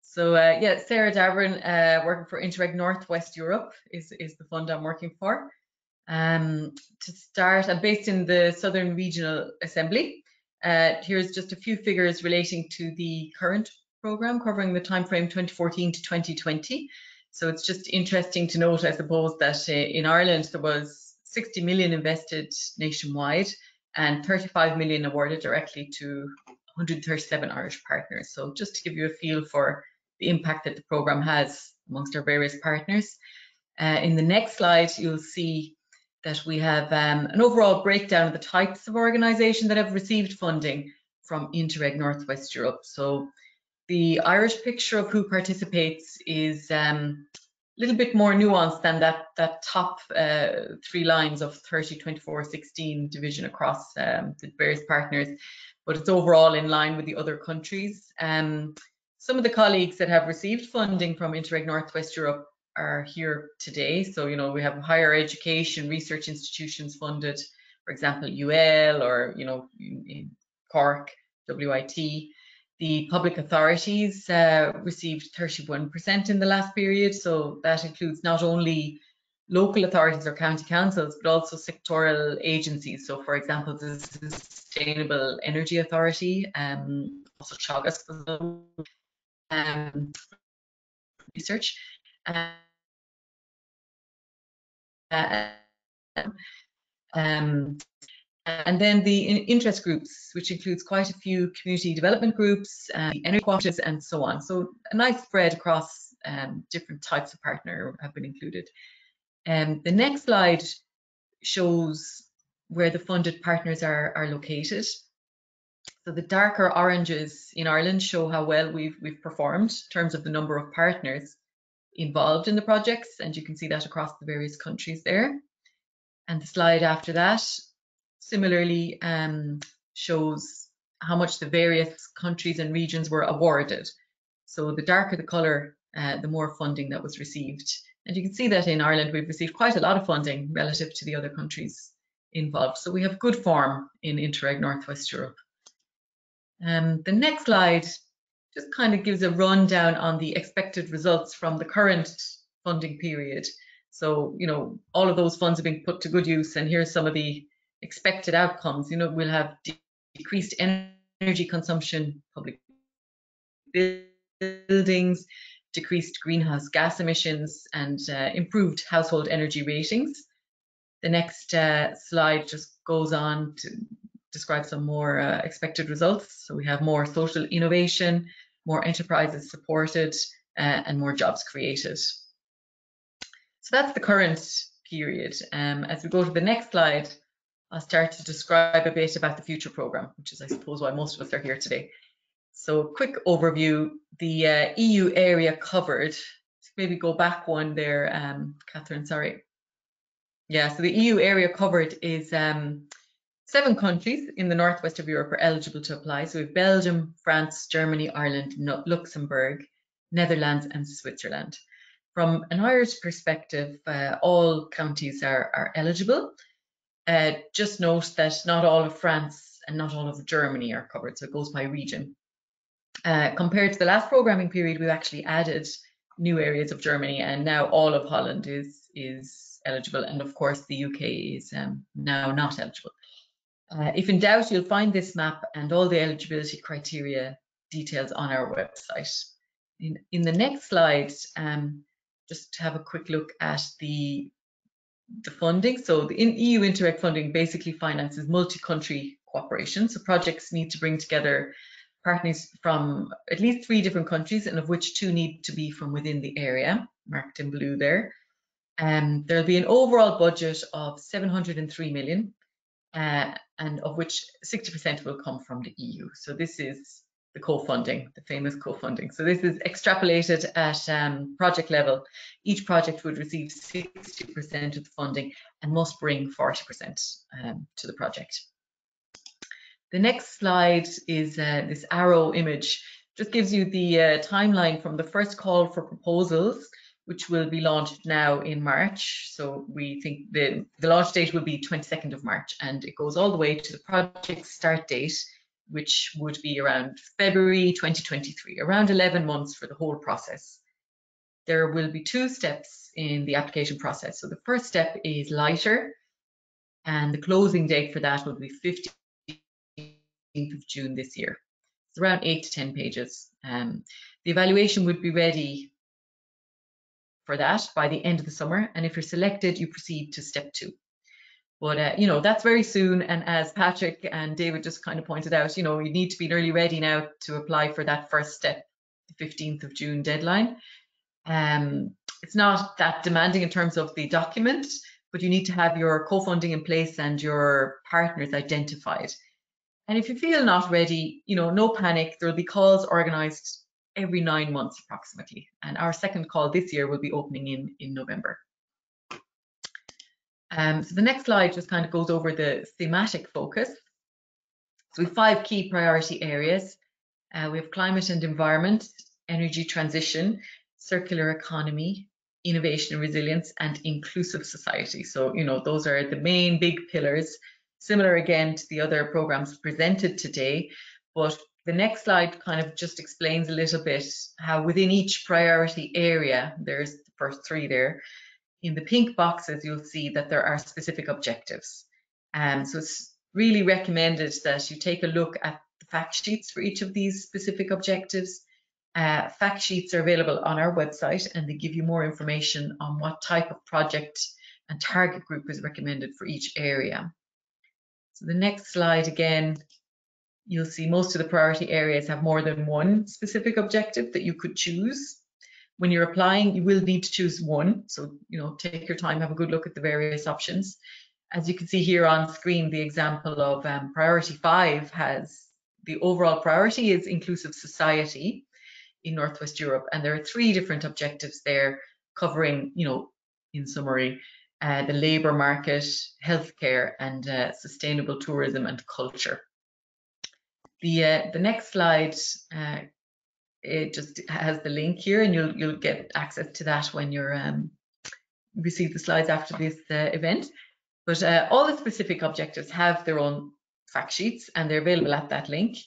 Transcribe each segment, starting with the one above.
So yeah, Sarah Davoren, working for INTERREG Northwest Europe is the fund I'm working for. To start, I'm based in the Southern Regional Assembly. Here's just a few figures relating to the current programme covering the timeframe 2014 to 2020. So it's just interesting to note, I suppose, that in Ireland there was 60 million invested nationwide and 35 million awarded directly to 137 Irish partners. So just to give you a feel for the impact that the programme has amongst our various partners. In the next slide, you'll see that we have an overall breakdown of the types of organisation that have received funding from INTERREG Northwest Europe. So the Irish picture of who participates is a little bit more nuanced than that top 3 lines of 30, 24, 16 division across the various partners, but it's overall in line with the other countries. Some of the colleagues that have received funding from INTERREG Northwest Europe are here today. So, you know, we have higher education research institutions funded, for example, UL or, you know, in Cork, WIT. The public authorities received 31% in the last period. So that includes not only local authorities or county councils, but also sectoral agencies. So, for example, the Sustainable Energy Authority, also Teagasc research. And then the interest groups, which includes quite a few community development groups, energy cooperatives, and so on. So a nice spread across different types of partner have been included. The next slide shows where the funded partners are located. So the darker oranges in Ireland show how well we've performed in terms of the number of partners involved in the projects, and you can see that across the various countries there. And the slide after that similarly shows how much the various countries and regions were awarded. So the darker the colour, the more funding that was received. And you can see that in Ireland we've received quite a lot of funding relative to the other countries involved. So we have good form in INTERREG Northwest Europe. The next slide just kind of gives a rundown on the expected results from the current funding period. So, you know, all of those funds have been put to good use, and here's some of the expected outcomes. You know, we'll have decreased energy consumption, public buildings, decreased greenhouse gas emissions, and improved household energy ratings. The next slide just goes on to describe some more expected results. So we have more social innovation, more enterprises supported, and more jobs created. So that's the current period. As we go to the next slide, I'll start to describe a bit about the future programme, which is, I suppose, why most of us are here today. So quick overview, the EU area covered, maybe go back one there, Catherine, sorry. Yeah, so the EU area covered is 7 countries in the northwest of Europe are eligible to apply. So we have Belgium, France, Germany, Ireland, Luxembourg, Netherlands, and Switzerland. From an Irish perspective, all counties are eligible. Just note that not all of France and not all of Germany are covered, so it goes by region. Compared to the last programming period, we've actually added new areas of Germany, and now all of Holland is eligible, and of course the UK is now not eligible. If in doubt, you'll find this map and all the eligibility criteria details on our website. In the next slide, just to have a quick look at the funding. So the EU INTERREG funding basically finances multi-country cooperation. So projects need to bring together partners from at least 3 different countries, and of which 2 need to be from within the area, marked in blue there. There'll be an overall budget of 703 million, and of which 60% will come from the EU. So this is the co-funding, the famous co-funding. So this is extrapolated at project level. Each project would receive 60% of the funding and must bring 40% to the project. The next slide is this arrow image. Just gives you the timeline from the first call for proposals, which will be launched now in March. So we think the launch date will be 22nd of March, and it goes all the way to the project start date which would be around February 2023, around 11 months for the whole process. There will be 2 steps in the application process. So the first step is lighter, and the closing date for that will be 15th of June this year. It's around 8 to 10 pages. The evaluation would be ready for that by the end of the summer, and if you're selected, you proceed to step 2. But you know, that's very soon, and as Patrick and David just kind of pointed out, you know, you need to be nearly ready now to apply for that first step, the 15th of June deadline. It's not that demanding in terms of the document, but you need to have your co-funding in place and your partners identified. And if you feel not ready, you know, no panic. There will be calls organised every 9 months approximately. And our second call this year will be opening in November. So the next slide just kind of goes over the thematic focus. So we have 5 key priority areas. We have climate and environment, energy transition, circular economy, innovation and resilience, and inclusive society. So, you know, those are the main big pillars, similar again to the other programs presented today. But the next slide kind of just explains a little bit how within each priority area, there's the first 3 there. In the pink boxes, you'll see that there are specific objectives. So it's really recommended that you take a look at the fact sheets for each of these specific objectives. Fact sheets are available on our website, and they give you more information on what type of project and target group is recommended for each area. So the next slide, again, you'll see most of the priority areas have more than one specific objective that you could choose. When you're applying, you will need to choose one. So, you know, take your time, have a good look at the various options. As you can see here on screen, the example of priority 5 has the overall priority is inclusive society in Northwest Europe. And there are 3 different objectives there covering, you know, in summary, the labour market, healthcare, and sustainable tourism and culture. The next slide, it just has the link here, and you'll get access to that when you're receive the slides after this event. But all the specific objectives have their own fact sheets, and they're available at that link.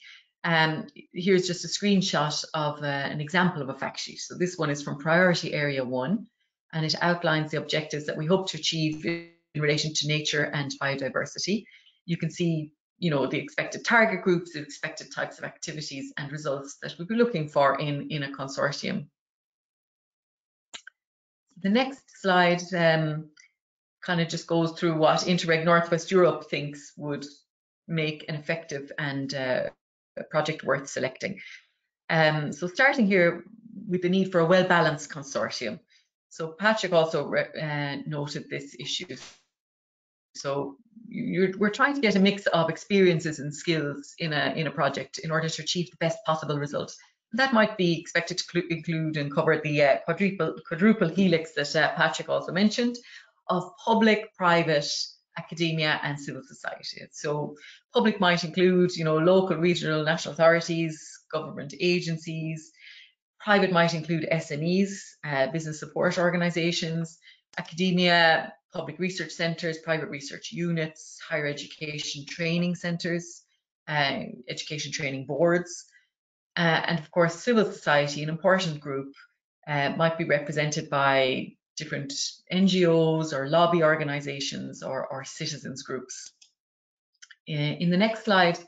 Here's just a screenshot of an example of a fact sheet. So this one is from priority area 1, and it outlines the objectives that we hope to achieve in relation to nature and biodiversity. You can see, you know, the expected target groups, the expected types of activities and results that we'll be looking for in a consortium. The next slide kind of just goes through what INTERREG Northwest Europe thinks would make an effective and a project worth selecting. So starting here with the need for a well-balanced consortium. So Patrick also noted this issue. So we're trying to get a mix of experiences and skills in a project in order to achieve the best possible results. That might be expected to include and cover the quadruple helix that Patrick also mentioned, of public, private, academia and civil society. So public might include, you know, local, regional, national authorities, government agencies. Private might include SMEs, business support organisations, academia, public research centres, private research units, higher education training centres, education training boards, and of course civil society, an important group, might be represented by different NGOs or lobby organisations or citizens groups. In the next slide,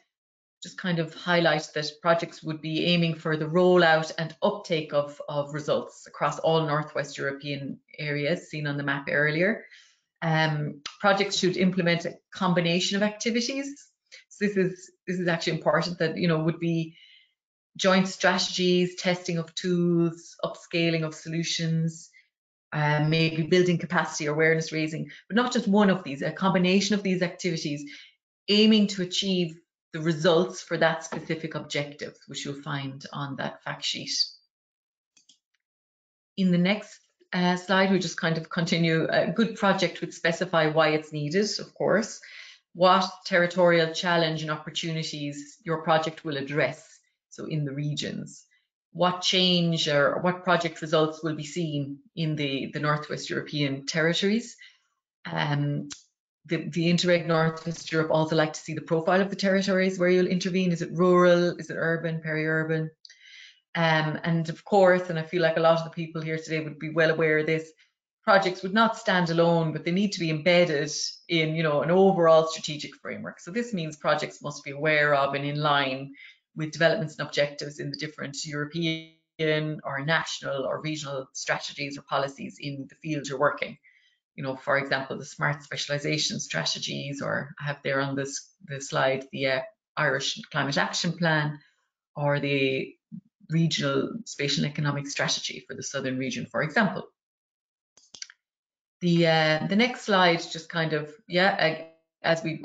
just kind of highlight that projects would be aiming for the rollout and uptake of results across all Northwest European areas seen on the map earlier. Projects should implement a combination of activities. So this is actually important, that, you know, would be joint strategies, testing of tools, upscaling of solutions, maybe building capacity or awareness raising, but not just one of these, a combination of these activities aiming to achieve the results for that specific objective, which you'll find on that fact sheet. In the next slide, we just kind of continue. A good project would specify why it's needed, of course, what territorial challenge and opportunities your project will address, so in the regions, what change or what project results will be seen in the Northwest European territories, the Interreg Northwest Europe also like to see the profile of the territories where you'll intervene. Is it rural? Is it urban, peri-urban? And of course, and I feel like a lot of the people here today would be well aware of this, projects would not stand alone, but they need to be embedded in, you know, an overall strategic framework. So this means projects must be aware of and in line with developments and objectives in the different European or national or regional strategies or policies in the field you're working. You know, for example, the smart specialisation strategies, or I have there on the slide the Irish Climate Action Plan, or the regional spatial and economic strategy for the southern region, for example. The next slide just kind of, as we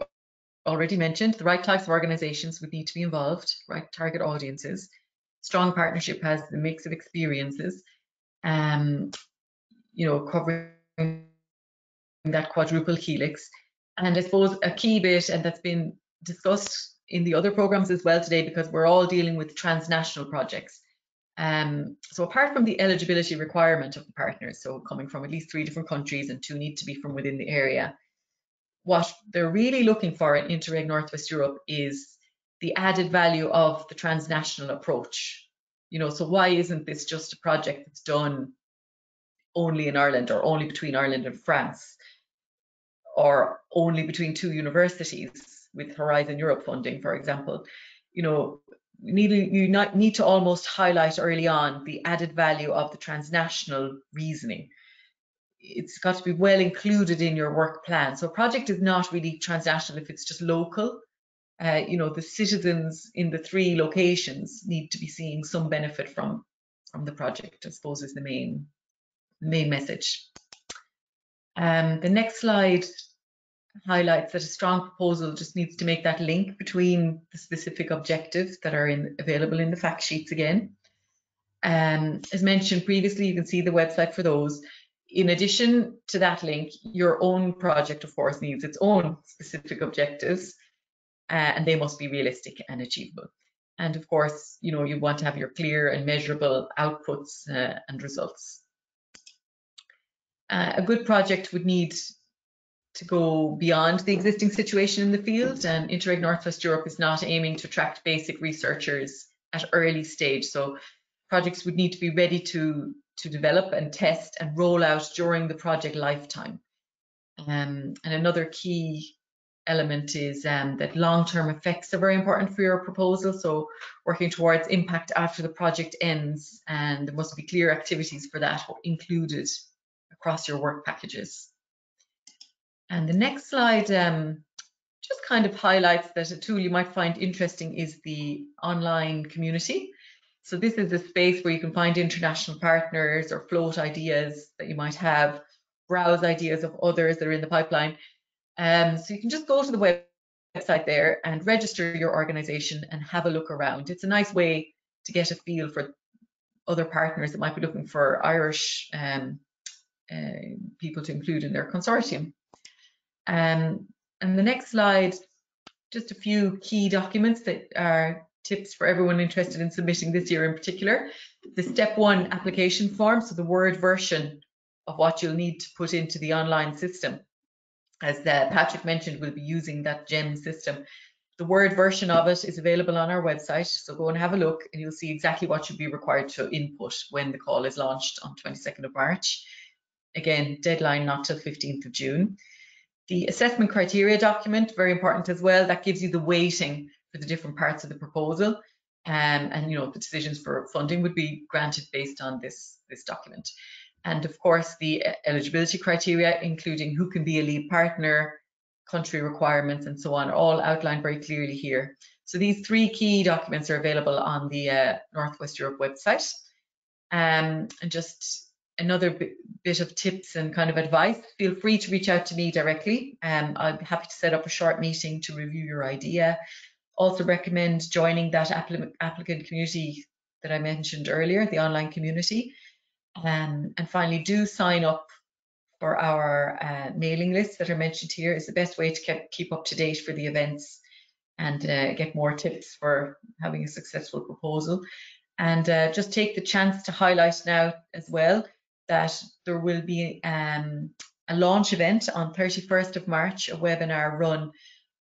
already mentioned, the right types of organizations would need to be involved, right target audiences. Strong partnership has the mix of experiences, you know, covering that quadruple helix. And I suppose a key bit, and that's been discussed in the other programs as well today, because we're all dealing with transnational projects. So apart from the eligibility requirement of the partners, so coming from at least 3 different countries and 2 need to be from within the area, what they're really looking for in Interreg Northwest Europe is the added value of the transnational approach. You know, so why isn't this just a project that's done only in Ireland, or only between Ireland and France, or only between 2 universities with Horizon Europe funding, for example? You know, you need to almost highlight early on the added value of the transnational reasoning. It's got to be well included in your work plan. So a project is not really transnational if it's just local. You know, the citizens in the 3 locations need to be seeing some benefit from the project, I suppose, is the main message. The next slide highlights that a strong proposal just needs to make that link between the specific objectives that are available in the fact sheets again. As mentioned previously, you can see the website for those. In addition to that link, your own project, of course, needs its own specific objectives, and they must be realistic and achievable. And of course, you know, you want to have your clear and measurable outputs and results. A good project would need to go beyond the existing situation in the field, and Interreg Northwest Europe is not aiming to attract basic researchers at early stage. So projects would need to be ready to develop and test and roll out during the project lifetime. And another key element is that long-term effects are very important for your proposal. So working towards impact after the project ends, and there must be clear activities for that included across your work packages. And the next slide just kind of highlights that a tool you might find interesting is the online community. So this is a space where you can find international partners or float ideas that you might have, browse ideas of others that are in the pipeline. So you can just go to the website there and register your organization and have a look around. It's a nice way to get a feel for other partners that might be looking for Irish people to include in their consortium. And the next slide, just a few key documents that are tips for everyone interested in submitting this year in particular. The step 1 application form, so the Word version of what you'll need to put into the online system. As Patrick mentioned, we'll be using that GEM system. The Word version of it is available on our website, so go and have a look and you'll see exactly what should be required to input when the call is launched on 22nd of March. Again, deadline not till 15th of June. The assessment criteria document, very important as well, that gives you the weighting for the different parts of the proposal, and you know, the decisions for funding would be granted based on this document. And of course, the eligibility criteria, including who can be a lead partner, country requirements, and so on, are all outlined very clearly here. So these 3 key documents are available on the Northwest Europe website. And just another bit of tips and kind of advice, feel free to reach out to me directly. I'd be happy to set up a short meeting to review your idea. Also recommend joining that applicant community that I mentioned earlier, the online community. And finally, do sign up for our mailing lists that are mentioned here. Is the best way to keep up to date for the events and get more tips for having a successful proposal. And just take the chance to highlight now as well that there will be a launch event on 31st of March, a webinar run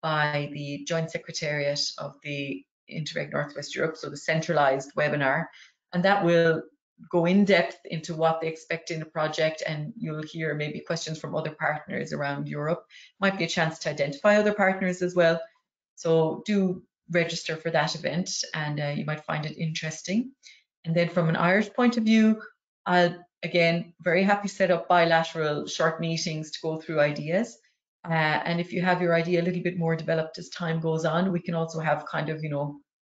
by the Joint Secretariat of the INTERREG Northwest Europe, so the centralized webinar, and that will go in depth into what they expect in the project, and you'll hear maybe questions from other partners around Europe. Might be a chance to identify other partners as well. So do register for that event, and you might find it interesting. And then from an Irish point of view, I'll again very happy to set up bilateral short meetings to go through ideas. And if you have your idea a little bit more developed as time goes on, we can also have kind of,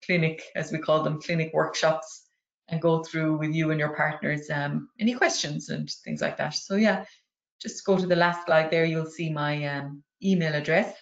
clinic, as we call them, clinic workshops, and go through with you and your partners any questions and things like that. So yeah, just go to the last slide there, you'll see my email address.